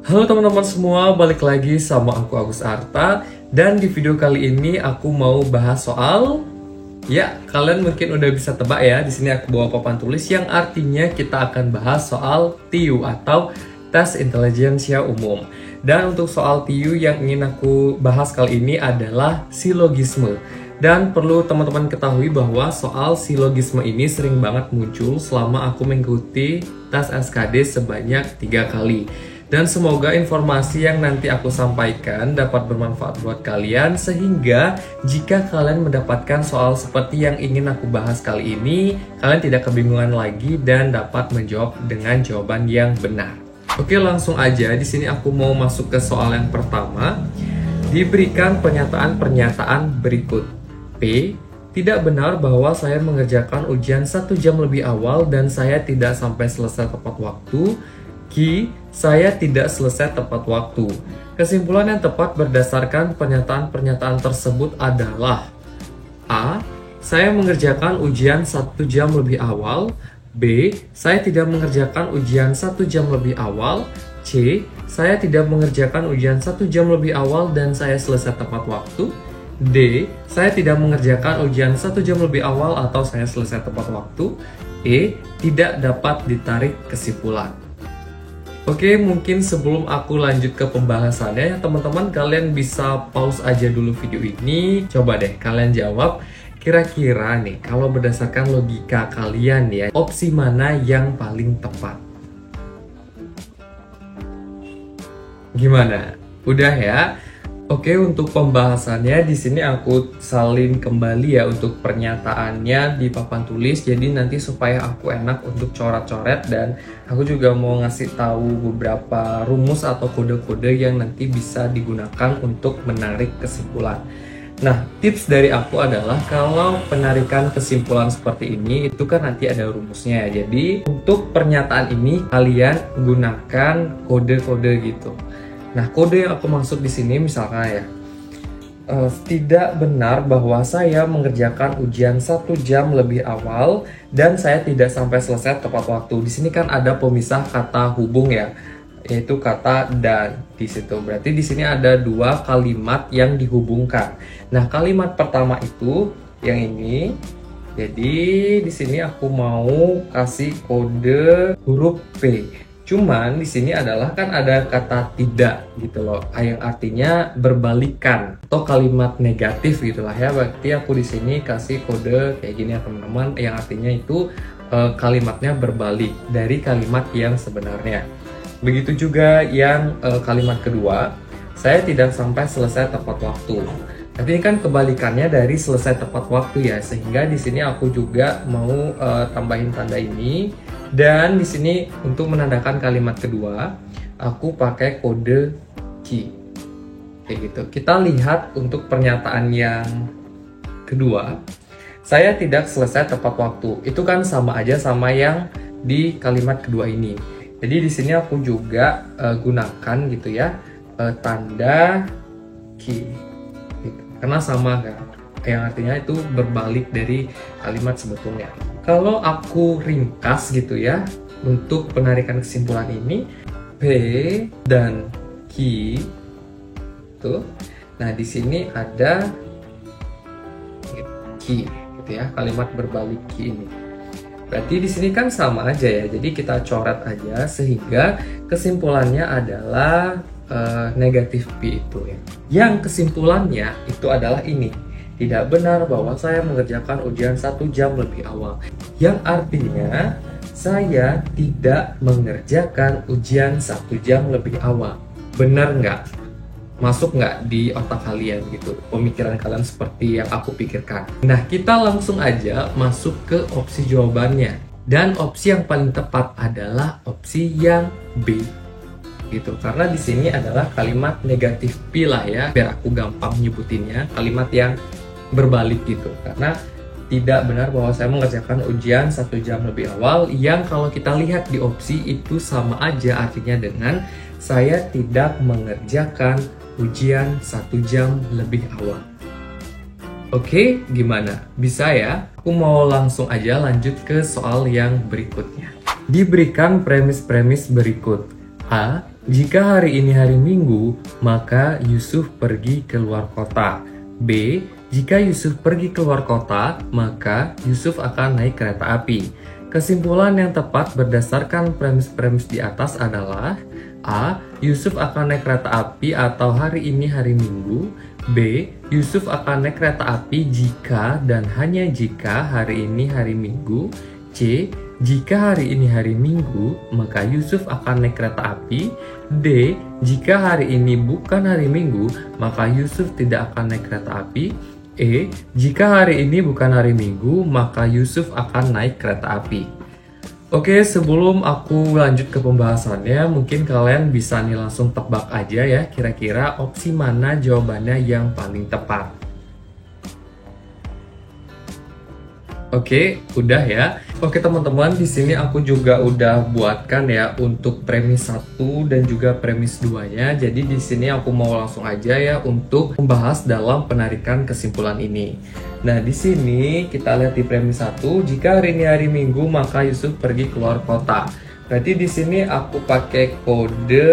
Halo teman-teman semua, balik lagi sama aku Agus Arta. Dan di video kali ini aku mau bahas soal, ya kalian mungkin udah bisa tebak ya. Di sini aku bawa papan tulis yang artinya kita akan bahas soal TIU atau Tes Intelijensia Umum. Dan untuk soal TIU yang ingin aku bahas kali ini adalah silogisme. Dan perlu teman-teman ketahui bahwa soal silogisme ini sering banget muncul selama aku mengikuti tes SKD sebanyak 3 kali. Dan semoga informasi yang nanti aku sampaikan dapat bermanfaat buat kalian, sehingga jika kalian mendapatkan soal seperti yang ingin aku bahas kali ini, kalian tidak kebingungan lagi dan dapat menjawab dengan jawaban yang benar. Oke, langsung aja. Di sini aku mau masuk ke soal yang pertama. Diberikan pernyataan berikut. P. Tidak benar bahwa saya mengerjakan ujian 1 jam lebih awal dan saya tidak sampai selesai tepat waktu. Q. Saya tidak selesai tepat waktu. Kesimpulan yang tepat berdasarkan pernyataan-pernyataan tersebut adalah: A. Saya mengerjakan ujian 1 jam lebih awal. B. Saya tidak mengerjakan ujian 1 jam lebih awal. C. Saya tidak mengerjakan ujian 1 jam lebih awal dan saya selesai tepat waktu. D. Saya tidak mengerjakan ujian 1 jam lebih awal atau saya selesai tepat waktu. E. Tidak dapat ditarik kesimpulan. Oke, mungkin sebelum aku lanjut ke pembahasannya, teman-teman kalian bisa pause aja dulu video ini. Coba deh kalian jawab, kira-kira nih kalau berdasarkan logika kalian ya, opsi mana yang paling tepat? Gimana? Udah ya? Oke, untuk pembahasannya di sini aku salin kembali ya untuk pernyataannya di papan tulis. Jadi nanti supaya aku enak untuk coret-coret, dan aku juga mau ngasih tahu beberapa rumus atau kode-kode yang nanti bisa digunakan untuk menarik kesimpulan. Nah, tips dari aku adalah kalau penarikan kesimpulan seperti ini itu kan nanti ada rumusnya ya. Jadi untuk pernyataan ini kalian gunakan kode-kode gitu. Nah, kode yang aku maksud di sini misalkan ya, tidak benar bahwa saya mengerjakan ujian 1 jam lebih awal dan saya tidak sampai selesai tepat waktu. Di sini kan ada pemisah kata hubung ya, yaitu kata dan di situ. Berarti di sini ada 2 kalimat yang dihubungkan. Nah, kalimat pertama itu yang ini. Jadi di sini aku mau kasih kode huruf P. Cuman di sini adalah kan ada kata tidak gitu loh, yang artinya berbalikan atau kalimat negatif gitulah ya. Berarti aku di sini kasih kode kayak gini ya teman-teman, yang artinya itu kalimatnya berbalik dari kalimat yang sebenarnya. Begitu juga yang kalimat kedua, saya tidak sampai selesai tepat waktu. Tapi ini kan kebalikannya dari selesai tepat waktu ya, sehingga di sini aku juga mau tambahin tanda ini. Dan di sini untuk menandakan kalimat kedua, aku pakai kode Q. Kayak gitu. Kita lihat untuk pernyataan yang kedua, saya tidak selesai tepat waktu. Itu kan sama aja sama yang di kalimat kedua ini. Jadi di sini aku juga gunakan gitu ya tanda Q. Gitu. Karena sama kan, yang artinya itu berbalik dari kalimat sebetulnya. Kalau aku ringkas gitu ya, untuk penarikan kesimpulan ini, P dan Q tuh. Nah, di sini ada Q gitu ya, kalimat berbalik Q ini. Berarti di sini kan sama aja ya. Jadi kita coret aja sehingga kesimpulannya adalah negatif P itu ya. Yang kesimpulannya itu adalah ini. Tidak benar bahwa saya mengerjakan ujian 1 jam lebih awal. Yang artinya saya tidak mengerjakan ujian 1 jam lebih awal. Benar nggak? Masuk nggak di otak kalian gitu? Pemikiran kalian seperti yang aku pikirkan. Nah, kita langsung aja masuk ke opsi jawabannya. Dan opsi yang paling tepat adalah opsi yang B. Gitu. Karena di sini adalah kalimat negatif P lah ya, biar aku gampang nyebutinnya. Kalimat yang berbalik gitu, karena tidak benar bahwa saya mengerjakan ujian 1 jam lebih awal, yang kalau kita lihat di opsi itu sama aja artinya dengan saya tidak mengerjakan ujian 1 jam lebih awal. Oke, gimana? Bisa ya? Aku mau langsung aja lanjut ke soal yang berikutnya. Diberikan premis-premis berikut. A. Jika hari ini hari Minggu, maka Yusuf pergi keluar kota. B. Jika Yusuf pergi keluar kota, maka Yusuf akan naik kereta api. Kesimpulan yang tepat berdasarkan premis-premis di atas adalah A. Yusuf akan naik kereta api atau hari ini hari Minggu. B. Yusuf akan naik kereta api jika dan hanya jika hari ini hari Minggu. C. Jika hari ini hari Minggu, maka Yusuf akan naik kereta api. D. Jika hari ini bukan hari Minggu, maka Yusuf tidak akan naik kereta api. E. Jika hari ini bukan hari Minggu, maka Yusuf akan naik kereta api. Oke, sebelum aku lanjut ke pembahasannya, mungkin kalian bisa nih langsung tebak aja ya, kira-kira opsi mana jawabannya yang paling tepat. Oke, udah ya. Oke teman-teman, di sini aku juga udah buatkan ya untuk premis 1 dan juga premis 2-nya. Jadi di sini aku mau langsung aja ya untuk membahas dalam penarikan kesimpulan ini. Nah, di sini kita lihat di premis 1, jika hari ini hari Minggu, maka Yusuf pergi keluar kota. Berarti di sini aku pakai kode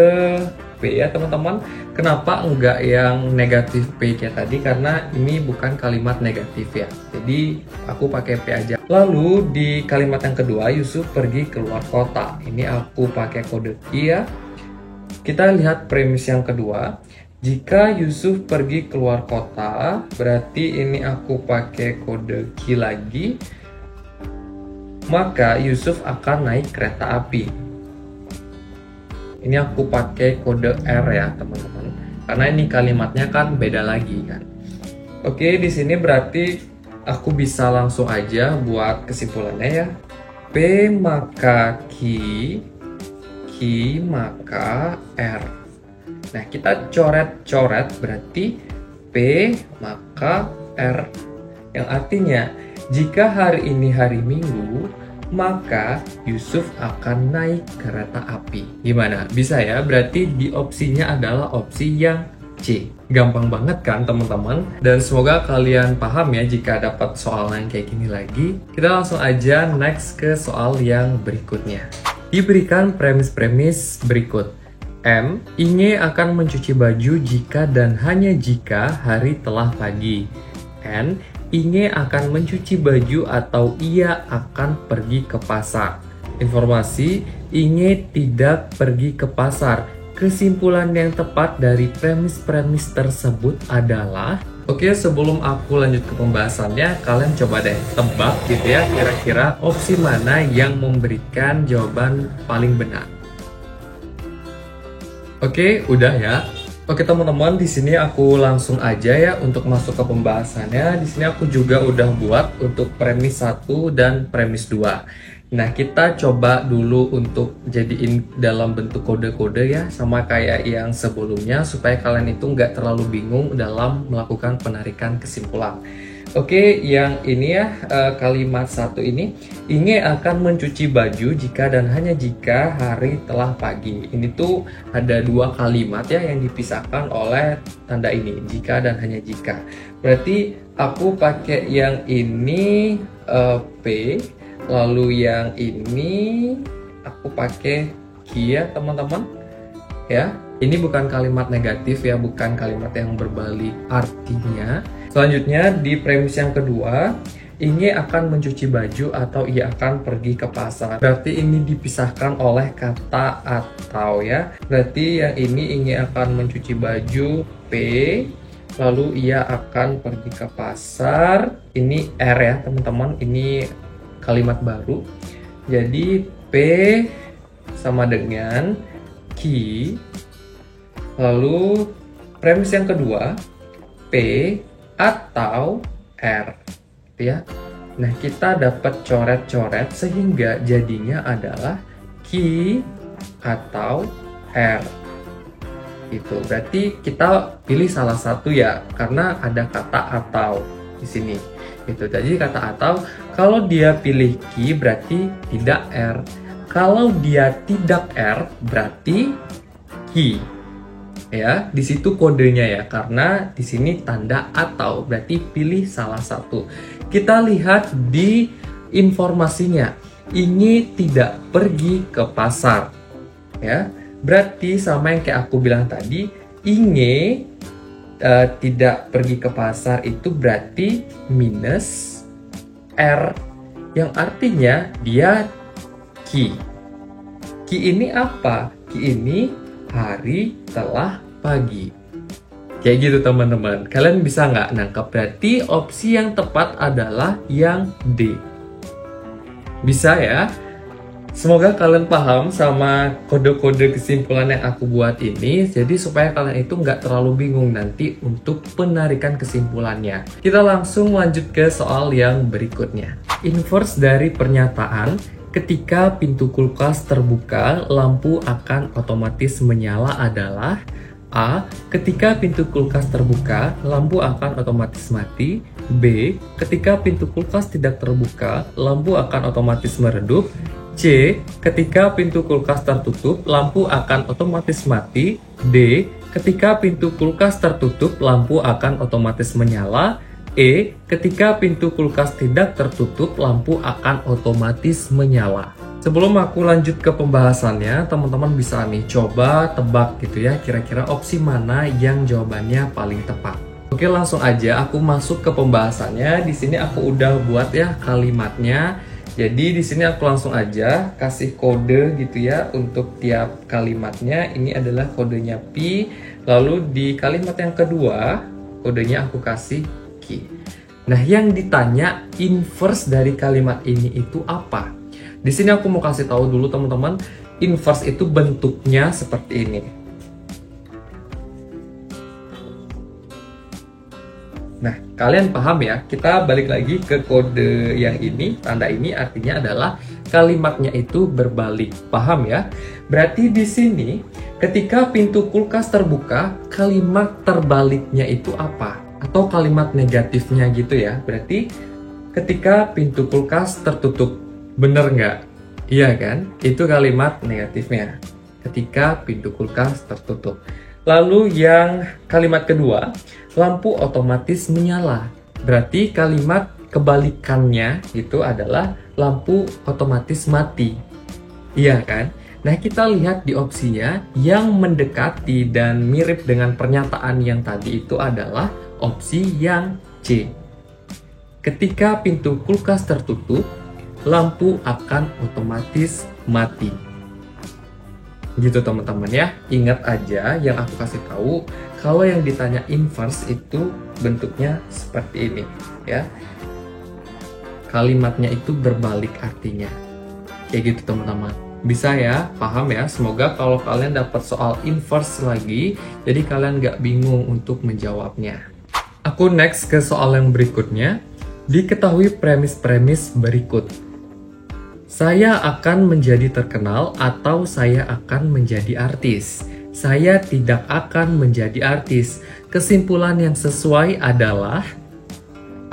P ya teman-teman. Kenapa enggak yang negatif P kayak tadi? Karena ini bukan kalimat negatif ya. Jadi aku pakai P aja. Lalu di kalimat yang kedua, Yusuf pergi keluar kota. Ini aku pakai kode Q ya. Kita lihat premis yang kedua. Jika Yusuf pergi keluar kota, berarti ini aku pakai kode Q lagi. Maka Yusuf akan naik kereta api. Ini aku pakai kode R ya teman-teman, karena ini kalimatnya kan beda lagi kan. Oke, di sini berarti aku bisa langsung aja buat kesimpulannya ya. P maka Q, Q maka R. Nah, kita coret-coret berarti P maka R. Yang artinya, jika hari ini hari Minggu, maka Yusuf akan naik kereta api. Gimana? Bisa ya? Berarti di opsinya adalah opsi yang C. Gampang banget kan teman-teman? Dan semoga kalian paham ya jika dapat soal yang kayak gini lagi. Kita langsung aja next ke soal yang berikutnya. Diberikan premis-premis berikut. M. Inge akan mencuci baju jika dan hanya jika hari telah pagi. N. Inge akan mencuci baju atau ia akan pergi ke pasar. Informasi, Inge tidak pergi ke pasar. Kesimpulan yang tepat dari premis-premis tersebut adalah... Oke, sebelum aku lanjut ke pembahasannya, kalian coba deh tebak gitu ya, kira-kira opsi mana yang memberikan jawaban paling benar. Oke, udah ya. Oke teman-teman, di sini aku langsung aja ya untuk masuk ke pembahasannya. Di sini aku juga udah buat untuk premis 1 dan premis 2. Nah, kita coba dulu untuk jadiin dalam bentuk kode-kode ya, sama kayak yang sebelumnya, supaya kalian itu nggak terlalu bingung dalam melakukan penarikan kesimpulan. Oke, yang ini ya, kalimat 1 ini, Inge akan mencuci baju jika dan hanya jika hari telah pagi. Ini tuh ada 2 kalimat ya yang dipisahkan oleh tanda ini, jika dan hanya jika. Berarti aku pakai yang ini P, lalu yang ini aku pakai Q ya teman-teman. Ya, ini bukan kalimat negatif ya, bukan kalimat yang berbalik artinya. Selanjutnya di premis yang kedua, Inge akan mencuci baju atau ia akan pergi ke pasar. Berarti ini dipisahkan oleh kata atau ya. Berarti yang ini Inge akan mencuci baju P, lalu ia akan pergi ke pasar. Ini R ya teman-teman, ini kalimat baru. Jadi P sama dengan Q, lalu premis yang kedua P atau R ya. Nah, kita dapat coret-coret sehingga jadinya adalah Q atau R. Itu berarti kita pilih salah satu ya, karena ada kata atau di sini. Itu tadi kata atau, kalau dia pilih Q berarti tidak R. Kalau dia tidak R berarti Q. Ya, di situ kodenya ya, karena di sini tanda atau, berarti pilih salah satu. Kita lihat di informasinya, Inge tidak pergi ke pasar. Ya, Berarti sama yang kayak aku bilang tadi, Inge tidak pergi ke pasar itu berarti minus R, yang artinya dia Ki. Ki ini apa? Ki ini hari telah pagi. Kayak gitu teman-teman. Kalian bisa nggak nangkap? Berarti opsi yang tepat adalah yang D. Bisa ya? Semoga kalian paham sama kode-kode kesimpulan yang aku buat ini. Jadi supaya kalian itu nggak terlalu bingung nanti untuk penarikan kesimpulannya. Kita langsung lanjut ke soal yang berikutnya. Inverse dari pernyataan, ketika pintu kulkas terbuka, lampu akan otomatis menyala adalah A. Ketika pintu kulkas terbuka, lampu akan otomatis mati. B. Ketika pintu kulkas tidak terbuka, lampu akan otomatis meredup. C. Ketika pintu kulkas tertutup, lampu akan otomatis mati. D. Ketika pintu kulkas tertutup, lampu akan otomatis menyala. E. Ketika pintu kulkas tidak tertutup, lampu akan otomatis menyala. Sebelum aku lanjut ke pembahasannya, teman-teman bisa nih coba tebak gitu ya, kira-kira opsi mana yang jawabannya paling tepat. Oke, langsung aja aku masuk ke pembahasannya. Di sini aku udah buat ya kalimatnya. Jadi di sini aku langsung aja kasih kode gitu ya untuk tiap kalimatnya. Ini adalah kodenya pi. Lalu di kalimat yang kedua, kodenya aku kasih ki. Nah, yang ditanya inverse dari kalimat ini itu apa? Di sini aku mau kasih tahu dulu teman-teman, inverse itu bentuknya seperti ini. Nah, kalian paham ya? Kita balik lagi ke kode yang ini. Tanda ini artinya adalah kalimatnya itu berbalik. Paham ya? Berarti di sini ketika pintu kulkas terbuka, kalimat terbaliknya itu apa? Atau kalimat negatifnya gitu ya. Berarti ketika pintu kulkas tertutup. Bener nggak? Iya kan? Itu kalimat negatifnya. Ketika pintu kulkas tertutup. Lalu yang kalimat kedua, lampu otomatis menyala. Berarti kalimat kebalikannya itu adalah lampu otomatis mati. Iya kan? Nah, kita lihat di opsinya yang mendekati dan mirip dengan pernyataan yang tadi itu adalah opsi yang C. Ketika pintu kulkas tertutup, lampu akan otomatis mati. Gitu teman-teman ya. Ingat aja yang aku kasih tahu, kalau yang ditanya inverse itu bentuknya seperti ini ya. Kalimatnya itu berbalik artinya. Kayak gitu teman-teman. Bisa ya, paham ya? Semoga kalau kalian dapat soal inverse lagi, jadi kalian nggak bingung untuk menjawabnya. Aku next ke soal yang berikutnya. Diketahui premis-premis berikut. Saya akan menjadi terkenal atau saya akan menjadi artis. Saya tidak akan menjadi artis. Kesimpulan yang sesuai adalah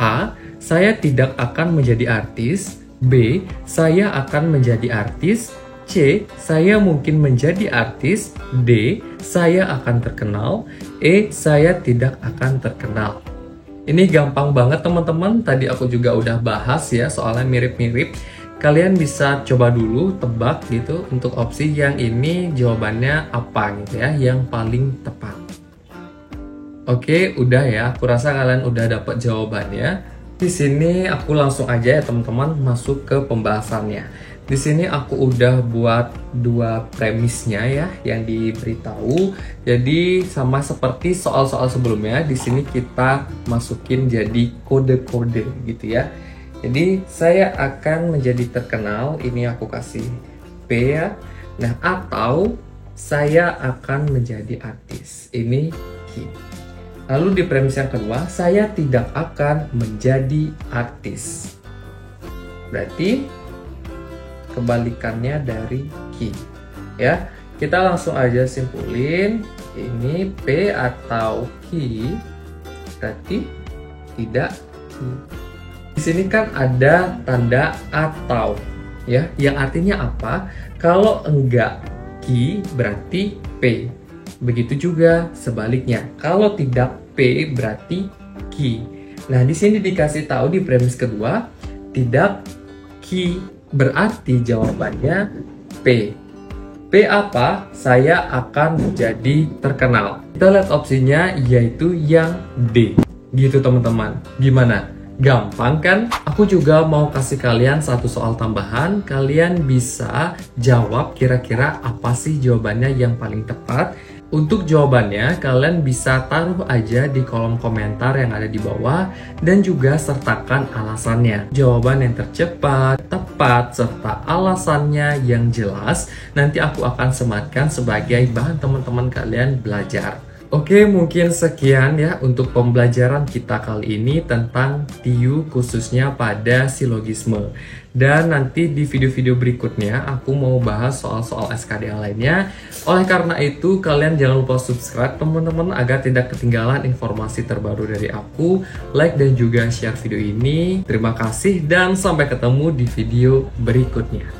A. Saya tidak akan menjadi artis. B. Saya akan menjadi artis. C. Saya mungkin menjadi artis. D. Saya akan terkenal. E. Saya tidak akan terkenal. Ini gampang banget teman-teman. Tadi aku juga udah bahas ya, soalnya mirip-mirip. Kalian bisa coba dulu tebak gitu untuk opsi yang ini jawabannya apa gitu ya, yang paling tepat. Oke, udah ya. Aku rasa kalian udah dapat jawabannya. Di sini aku langsung aja ya teman-teman masuk ke pembahasannya. Di sini aku udah buat dua premisnya ya yang diberitahu. Jadi sama seperti soal-soal sebelumnya, di sini kita masukin jadi kode-kode gitu ya. Jadi saya akan menjadi terkenal, ini aku kasih P ya. Nah, atau saya akan menjadi artis, ini Q. Lalu di premis yang kedua, saya tidak akan menjadi artis. Berarti kebalikannya dari Q. Ya, kita langsung aja simpulin, ini P atau Q, berarti tidak Q. Di sini kan ada tanda atau ya, yang artinya apa? Kalau enggak Q berarti P. Begitu juga sebaliknya. Kalau tidak P berarti Q. Nah, di sini dikasih tahu di premis kedua tidak Q berarti jawabannya P. P apa? Saya akan jadi terkenal. Kita lihat opsinya yaitu yang D. Gitu teman-teman. Gimana? Gampang kan? Aku juga mau kasih kalian satu soal tambahan. Kalian bisa jawab kira-kira apa sih jawabannya yang paling tepat. Untuk jawabannya, kalian bisa taruh aja di kolom komentar yang ada di bawah dan juga sertakan alasannya. Jawaban yang tercepat, tepat, serta alasannya yang jelas nanti aku akan sematkan sebagai bahan teman-teman kalian belajar. Oke, mungkin sekian ya untuk pembelajaran kita kali ini tentang TIU khususnya pada silogisme. Dan nanti di video-video berikutnya aku mau bahas soal-soal SKD yang lainnya. Oleh karena itu, kalian jangan lupa subscribe teman-teman agar tidak ketinggalan informasi terbaru dari aku. Like dan juga share video ini. Terima kasih dan sampai ketemu di video berikutnya.